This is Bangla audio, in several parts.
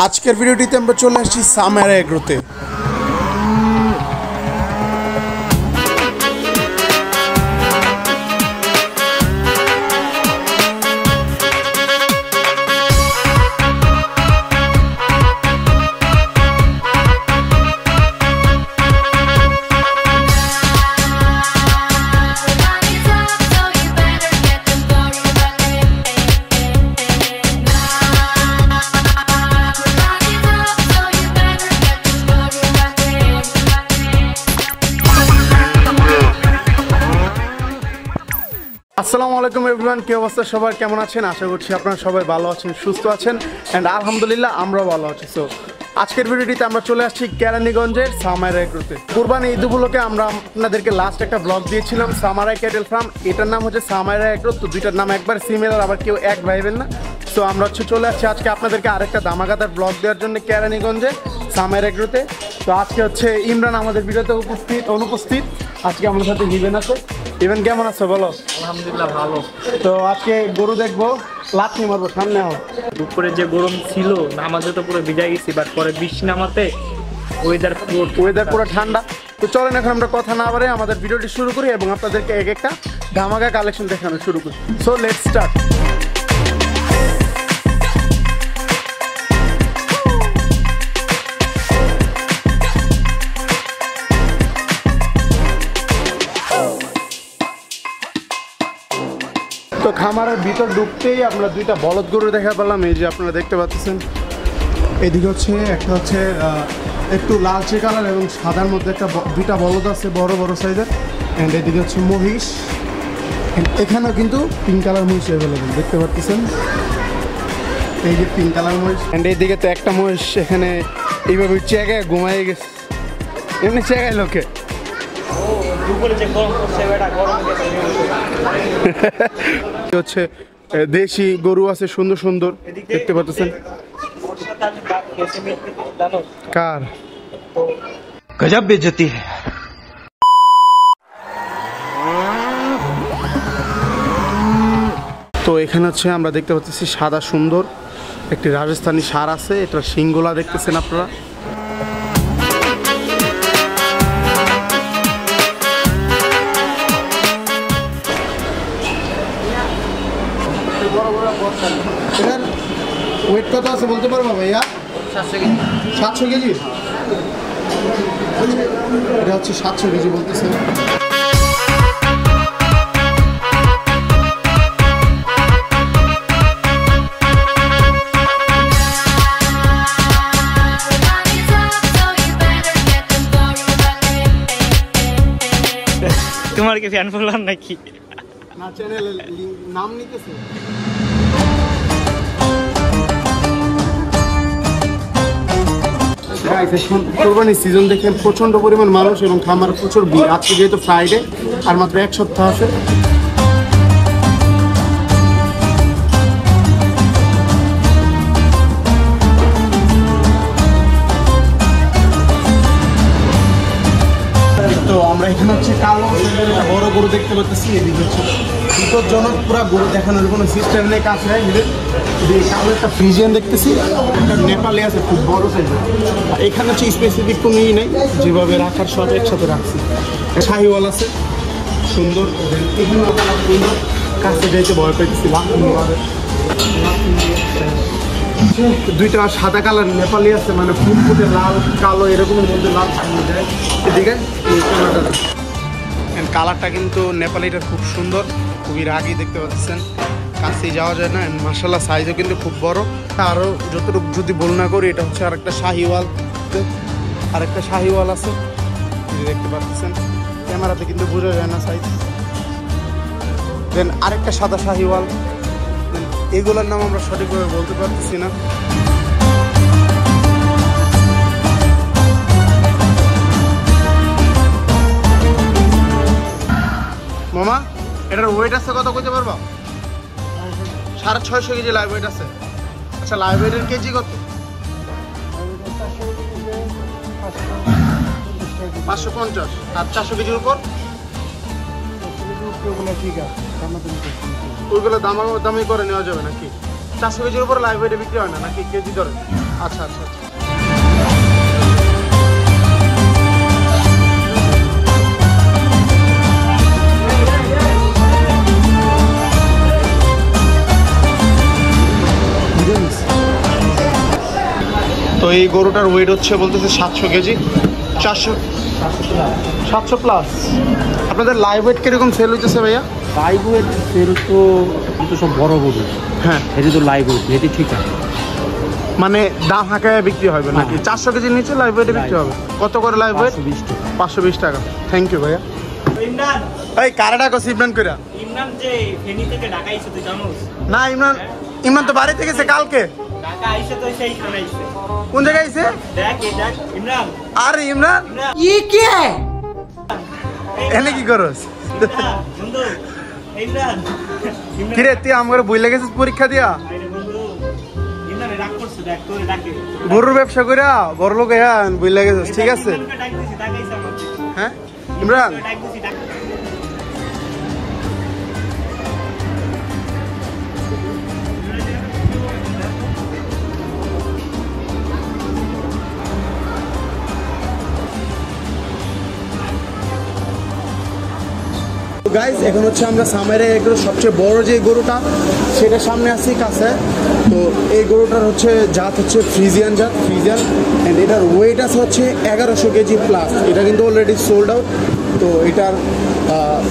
আজকের ভিডিওটিতে আমরা চলে আসছি সামারা এগ্রোতে। আসসালামু আলাইকুম এভরিওয়ান, কি অবস্থা সবার, কেমন আছেন? আশা করছি আপনারা সবাই ভালো আছেন, সুস্থ আছেন, অ্যান্ড আলহামদুলিল্লাহ আমরাও ভালো আছি। সো আজকের ভিডিওটিতে আমরা চলে আসছি কেরানীগঞ্জের সামারা এগ্রোতে। কুরবানি ঈদ উপলক্ষে আমরা আপনাদেরকে লাস্ট একটা ব্লগ দিয়েছিলাম সামারা ক্যাটেল ফার্ম। এটার নাম হচ্ছে সামারা এগ্রো। তো দুইটার নাম একবার সিমিলার, আবার কেউ এক ভাইবেন না। সো আমরা চলে আসছি আজকে আপনাদেরকে আরেকটা দামাগাদার ব্লগ দেওয়ার জন্য কেরানীগঞ্জে সামারা এগ্রোতে। তো আজকে হচ্ছে ইমরান আমাদের ভিডিওতে অনুপস্থিত। আজকে আমাদের সাথে হিবেন আছে। ইভেন কেমন আছো বলো? আলহামদুলিল্লাহ ভালো। তো আজকে গরু দেখবো, লাথি মারবো, সামনে হও। দুপুরে যে গরম ছিল নামাজে তো পুরো ভিজা গেছি, বাট পরে বৃষ্টি নামাতে ওয়েদার পুরো ঠান্ডা। তো চলেন এখন আমরা কথা না বাড়ে আমাদের ভিডিওটি শুরু করি এবং আপনাদেরকে এক একটা ধামাকা কালেকশন দেখানো শুরু করি। So let's start. তো খামারের ভিতর ঢুকতেই আমরা দুইটা বলদ গরু দেখা পেলাম। এই যে আপনারা দেখতে পাচ্ছেন, এদিকে হচ্ছে একটা হচ্ছে একটু লালচে কালার এবং সাদার মধ্যে একটা দুইটা বলদ আছে বড় বড় সাইজের। অ্যান্ড এদিকে হচ্ছে মহিষ, এখানেও কিন্তু পিঙ্ক কালার মহিষ অ্যাভেলেবেল দেখতে পাচ্ছেন। এই যে পিঙ্ক কালার মহিষ। অ্যান্ড এইদিকে তো একটা মহিষ এখানে এইভাবে চেগায় ঘুমাই গেছে, এমনি চেগায় লোকে। হচ্ছে দেশি গরু আছে সুন্দর সুন্দর দেখতে পাচ্ছেন। কার গজব বেইজ্জতি है। তো এখানে হচ্ছে আমরা দেখতে পাচ্ছি সাদা সুন্দর একটি রাজস্থানী ষাঁড় আছে। এটা সিংগোলা দেখতেছেন আপনারা। এটার ওয়েট কত আছে বলতে পারবো ভাইয়া? 700 কেজি। এটা হচ্ছে 700 কেজি বলতেছে। তোমার কি ফ্যান ফলোয়ার নাকি? না, চ্যানেলের নাম নিতেছে। কোরবানি সিজন দেখেন প্রচন্ড পরিমাণ মানুষ এবং খামার প্রচুর ভিড়। আজকে যেহেতু ফ্রাইডে আর মাত্র এক সপ্তাহ আছে। তো আমরা এখানে হচ্ছে কালো বড় গরু দেখতে পাচ্ছি। এদিকে হচ্ছে বিপজ্জনক পুরা গরু দেখানোর কোনো সিস্টেম নেই কাছে। কালো একটা ফ্রিজিয়ান দেখতেছি, একটা নেপালি আছে খুব বড় সাইজের। এখানে হচ্ছে স্পেসিফিক কোনো ই নেই, যেভাবে রাখার সব একসাথে রাখছি। শাহিওয়াল আছে সুন্দর, এগুলো সুন্দর, কাছে যাইতে ভয় পাইতেছি। দুইটা সাদা কালার নেপালি আছে, মানে ফুটফুটে লাল কালো এরকমের মধ্যে লাল সামনে যায়। এদিকে কালারটা কিন্তু নেপালিটা খুব সুন্দর, খুবই রাগি দেখতে পাচ্ছেন। কাছেই যাওয়া যায় না। মাশাআল্লাহ সাইজও কিন্তু খুব বড়। আরও যতটুকু যদি বল না করি, এটা হচ্ছে আরেকটা শাহিওয়াল আছে দেখতে পাচ্ছেন। ক্যামেরাতে কিন্তু বোঝা যায় না সাইজ। দেন আরেকটা সাদা শাহিওয়াল। এগুলোর নাম আমরা সঠিকভাবে বলতে পারতেছি না। মামা এটার ওয়েট আছে কত কইতে পারবা? 650 কেজি লাইভ ওয়েট আছে। আচ্ছা লাইভ ওয়েটের কেজি কত? 550। আর 400 কেজির উপর ওইগুলো দামি করে নেওয়া যাবে নাকি? 400 কেজির উপরে লাইভ ওয়েটে বিক্রি হয় না নাকি কেজি ধরে? আচ্ছা আচ্ছা আচ্ছা। তো এই গরুটার ওয়েট হচ্ছে বলতেছে 700 কেজি, 700 প্লাস। আপনাদের লাইভ ওয়েট কিরকম সেল হইতেছে ভাইয়া? লাইভ ওয়েট সেল তো সব বড় গরু, হ্যাঁ এটি তো লাইভ ওয়েট, এটি ঠিক আছে। মানে দাম হাঁকায় বিক্রি হবে নাকি? 400 কেজির নিচে লাইভ ওয়েটে বিক্রি হবে। কত করে লাইভ ওয়েট? 520 টাকা। থ্যাংক ইউ ভাইয়া। ইমরান, এই কারাটা কস ইমরান কইরা? ইমরান যে ফেনী থেকে ঢাকা আইছে তুই জানোস? না ইমরান, ইমরান তো বাড়ি থেকে গেছে কালকে। ঢাকা আইছে তো সেই খানা আইছে। কোন জায়গায় আইছে? দেখ এই দেখ ইমরান। আরে ইমরান, ये क्या है? এনে কি করস? বন্ধু ইমরান, কিরে তুই আমার বই লেগেছিস পরীক্ষা দিয়া? আরে বন্ধু ইমরান রাগ করছে, দেখ তোরে ডাকে। গরুর ব্যবসা কইরা বড় লোক হ্যাঁ বই লেগেছিস, ঠিক আছে? ইমরানকে ডাক দিছি, ডাক আইছে আমাকে। হ্যাঁ ইমরান, ডাক দিছি, ডাক। গাইস এখন হচ্ছে আমরা সামারে এগুলো সবচেয়ে বড় যে গরুটা সেটা সামনে আসি কাছে। তো এই গরুটার হচ্ছে জাত হচ্ছে ফ্রিজিয়ান জাত, ফ্রিজিয়ান, অ্যান্ড এটার ওয়েট আছে হচ্ছে 1100 কেজি প্লাস। এটা কিন্তু অলরেডি সোল্ড আউট। তো এটার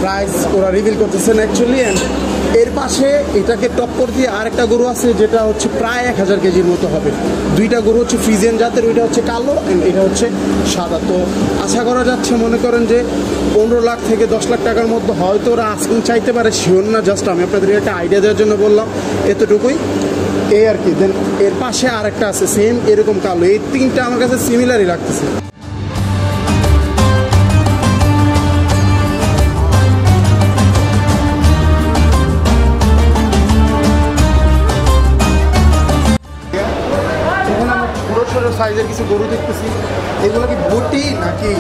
প্রাইস ওরা রিভিল করতেছেন অ্যাকচুয়ালি। অ্যান্ড এর পাশে এটাকে টক্কর দিয়ে আরেকটা গরু আছে যেটা হচ্ছে প্রায় 1000 কেজির মতো হবে। দুইটা গরু হচ্ছে ফ্রিজিয়ান জাতের, ওইটা হচ্ছে কালো অ্যান্ড এটা হচ্ছে সাদা। তো আশা করা যাচ্ছে মনে করেন যে 15 লাখ থেকে 10 লাখ টাকার মধ্যে হয়তো ওরা আস্কিং চাইতে পারে, শিওর না, জাস্ট আমি আপনাদের একটা আইডিয়া দেওয়ার জন্য বললাম, এতটুকুই এই আর কি। দেন এর পাশে আরেকটা আছে সেম এরকম কালো। এই তিনটা আমার কাছে সিমিলারই লাগতেছে। এখন আমরা ছোটো ছোটো সাইজের কিছু গরু দেখতেছি। এগুলো কি বটি নাকি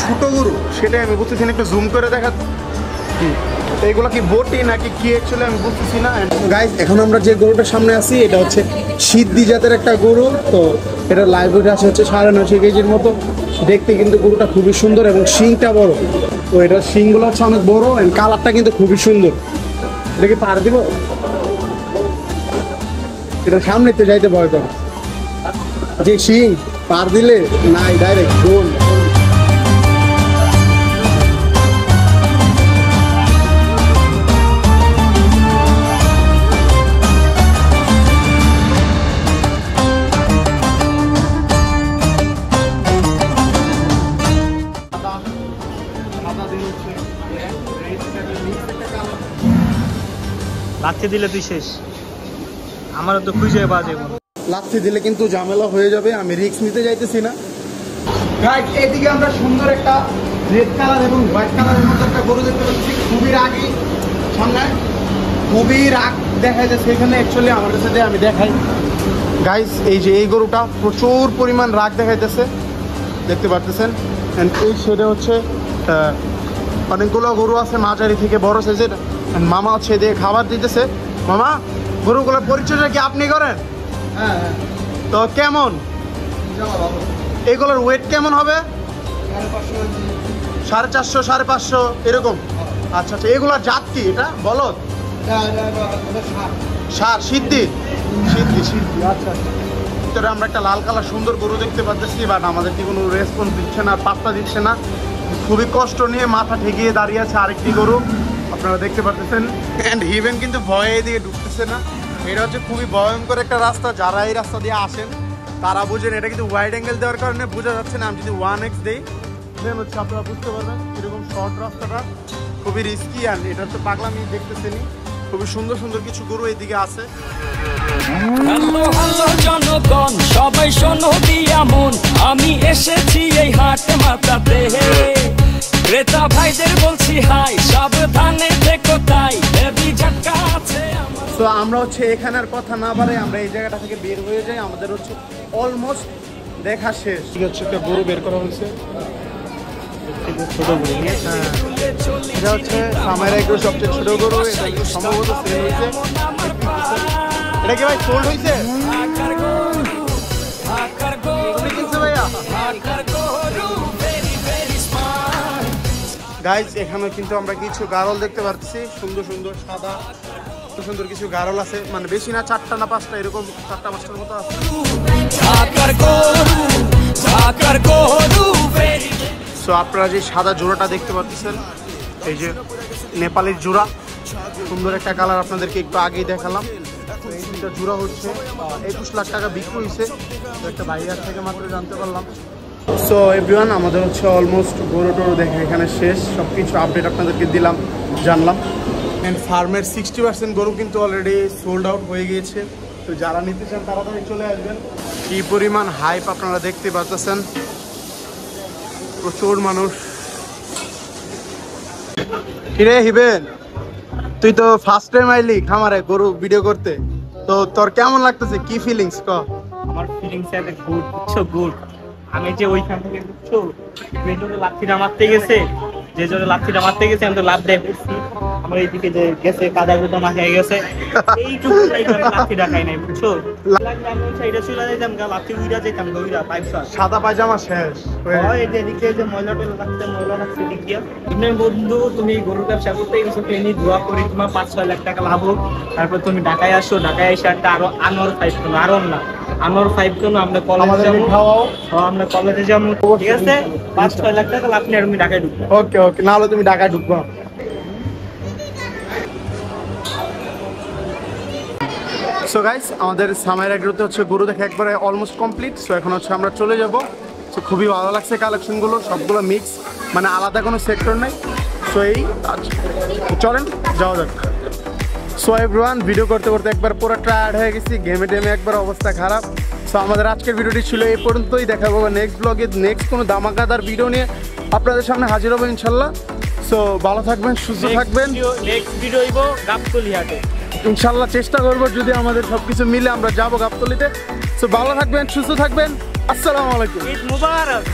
ছোট গরু সেটাই আমি বুঝতেছি না, একটু জুম করে দেখা। এইগুলো কি বটি নাকি কি অ্যাকচুয়ালি আমি বুঝতেছি না। গাইজ এখন আমরা যে গরুটার সামনে আছি এটা হচ্ছে সিদ্ধি জাতের একটা গরু। তো এটা লাইভ ওয়েট আছে হচ্ছে 950 কেজির মতো। দেখতে কিন্তু গরুটা খুবই সুন্দর এবং শিংটা বড়। তো এটার শিংগুলো হচ্ছে অনেক বড় অ্যান্ড কালারটা কিন্তু খুবই সুন্দর। এটা কি পার দিব? এটা সামনে তো যাইতে ভয় করে যে শিং পার দিলে নাই ডাইরেক্ট গোল। লাথি দিলে তুই শেষ, আমারও তো খুঁজে পাওয়া যাবে না। লাথি দিলে কিন্তু ঝামেলা হয়ে যাবে, আমি রিস্ক নিতে যাইতেছি না। গাইস এদিকে আমরা সুন্দর একটা রেড কালার এবং হোয়াইট কালারের মধ্যে একটা গরু দেখতে পাচ্ছি, খুবই রাগী। সামনে খুবই রাগ দেখা যাচ্ছে এখানে। অ্যাকচুয়ালি আমার কাছে যে আমি দেখাই গাইস, এই যে এই গরুটা প্রচুর পরিমাণ রাগ দেখাইতেছে, দেখতে পারতেছেন। অ্যান্ড এই শেডে হচ্ছে অনেকগুলো গরু আছে মাঝারি থেকে বড় সাইজের। মামা হচ্ছে দিয়ে খাবার দিতেছে। মামা গরুগুলোর পরিচর্যা কি আপনি করেন? হ্যাঁ। তো কেমন এগুলোর ওয়েট কেমন হবে? 450 550 এরকম। আচ্ছা আচ্ছা, এগুলোর জাত কি? এটা বলদ, সার, সিদ্ধি সিদ্ধি সিদ্ধি। আচ্ছা আচ্ছা। ভিতরে আমরা একটা লাল কালার সুন্দর গরু দেখতে পাচ্ছি, বাট আমাদের কি কোনো রেসপন্স দিচ্ছে না, পাত্তা দিচ্ছে না। খুবই কষ্ট নিয়ে মাথা ঠেকিয়ে দাঁড়িয়ে আছে আরেকটি গরু, আপনারা দেখতে পাচ্ছেন। অ্যান্ড হিভেন কিন্তু ভয়ে দিয়ে ঢুকতেছে না। এটা হচ্ছে খুবই ভয়ঙ্কর একটা রাস্তা, যারা এই রাস্তা দিয়ে আসেন তারা বুঝেন। এটা কিন্তু ওয়াইড অ্যাঙ্গেল দেওয়ার কারণে বোঝা যাচ্ছে না। আমি যদি 1x দিই দেন হচ্ছে আপনারা বুঝতে পারবেন এরকম শর্ট রাস্তাটা খুবই রিস্কি। অ্যান্ড এটা হচ্ছে পাগলামি দেখতেছেনি। খুবই সুন্দর সুন্দর কিছু গরু এদিকে আছে। হ্যালো হ্যালো জনগণ, সবাই শোনো দিয়া মন, আমি এসেছি এই হাট মাতাতে। ক্রেতা ভাইদের বলছি হাই, সাবধানে থেকো তাই, হেভি ঝটকা আছে আমার। তো আমরা হচ্ছে এখানের কথা না বাড়াই আমরা এই জায়গাটা থেকে বের হয়ে যাই। আমাদের হচ্ছে অলমোস্ট দেখা শেষ। ঠিক হচ্ছে একটা গরু বের করা হয়েছে, ছোট গরু। এটা হচ্ছে সামাইরা এগুলো সবচেয়ে ছোট গরু। এটা কিন্তু সম্ভবত সেল হয়েছে। এটা কি ভাই সোল্ড হয়েছে? গাইজ এখানে কিন্তু আমরা কিছু গারল দেখতে পাচ্ছি, সুন্দর সুন্দর সাদা খুব সুন্দর কিছু গারল আছে, মানে বেশি না 4টা না 5টা, এরকম 4টা 5টার মতো আছে। সো আপনারা যে সাদা জোড়াটা দেখতে পাচ্ছেন, এই যে নেপালের জোড়া, সুন্দর একটা কালার, আপনাদেরকে একটু আগেই দেখালাম। তো এই দুইটা জোড়া হচ্ছে 21 লাখ টাকা বিক্রি হয়েছে, তো একটা ভাইয়ার থেকে মাত্র জানতে পারলাম। সো এভরিওয়ান, আমাদের হচ্ছে অলমোস্ট গরু টরু দেখা এখানে শেষ, সব কিছু আপডেট আপনাদেরকে দিলাম, জানলাম। অ্যান্ড ফার্মের 60% গরু কিন্তু অলরেডি সোল্ড আউট হয়ে গিয়েছে, তো যারা নিতে চান তাড়াতাড়ি চলে আসবেন। কি পরিমাণ হাইপ আপনারা দেখতে পাচ্ছেন, প্রচুর মানুষ। কিরে হিবেন, তুই তো ফার্স্ট টাইম আইলি খামারে গরু ভিডিও করতে, তো তোর কেমন লাগতেছে, কি ফিলিংস ক? আমার ফিলিংস এত গুড, বুঝছো, গুড। আমি যে ওইখান থেকে বুঝছো যে জোরে লাঠিটা মারতে গেছে, আমি তো লাভ দেয় পড়ছি। আমার এইদিকে যে গেছে কাদা কুদা মাখায় গেছে, এইটুকু লাঠিটা খাই নাই, বুঝছো। আমি ওই সাইডে চলে যাইতাম, লাঠি উইরা যেতাম, উইরা পাইপ সাদা পায়জামা শেষ হয়, যে এদিকে যে ময়লা লাগছে দিক দিয়া। বন্ধু, তুমি গরুর ব্যবসা করতে গেছো, ট্রেনে দোয়া করি তোমার 5-6 লাখ টাকা লাভ হোক। তারপর তুমি ঢাকায় আসো, ঢাকায় এসে একটা আরো আনোয়ার 5 কেন, আরো না আনোয়ার 5 কেন, আমরা কলেজে যাবো, আমরা কলেজে যাবো, ঠিক আছে। 5-6 লাখ টাকা লাভ নিয়ে আর তুমি ঢাকায় ঢুকবো। ওকে ওকে, না হলে তুমি ঢাকায় ঢুকবো। সো গাইস, আমাদের সামাইর এগ্রোতে হচ্ছে গরু দেখা একবারে অলমোস্ট কমপ্লিট। সো এখন হচ্ছে আমরা চলে যাব। সো খুবই ভালো লাগছে কালেকশনগুলো, সবগুলো মিক্স, মানে আলাদা কোনো সেক্টর নেই। সো এই চলেন যাওয়া যাক। সো এভরিওয়ান, ভিডিও করতে করতে একবার পুরো টায়ার্ড হয়ে গেছি, গেমে টেমে একবার অবস্থা খারাপ। সো আমাদের আজকের ভিডিওটি ছিল এই পর্যন্তই, দেখা পাবো নেক্সট ব্লগে, নেক্সট কোনো ধামাকাদার ভিডিও নিয়ে আপনাদের সামনে হাজির হবো ইনশাল্লাহ। সো ভালো থাকবেন, সুস্থ থাকবেন। নেক্সট ভিডিও হইব গাবতলী হাটে, ইনশাল্লাহ চেষ্টা করবো, যদি আমাদের সবকিছু মিলে আমরা যাবো গাবতলীতে। সো ভালো থাকবেন, সুস্থ থাকবেন, আসসালামু আলাইকুম। ঈদ মুবারক।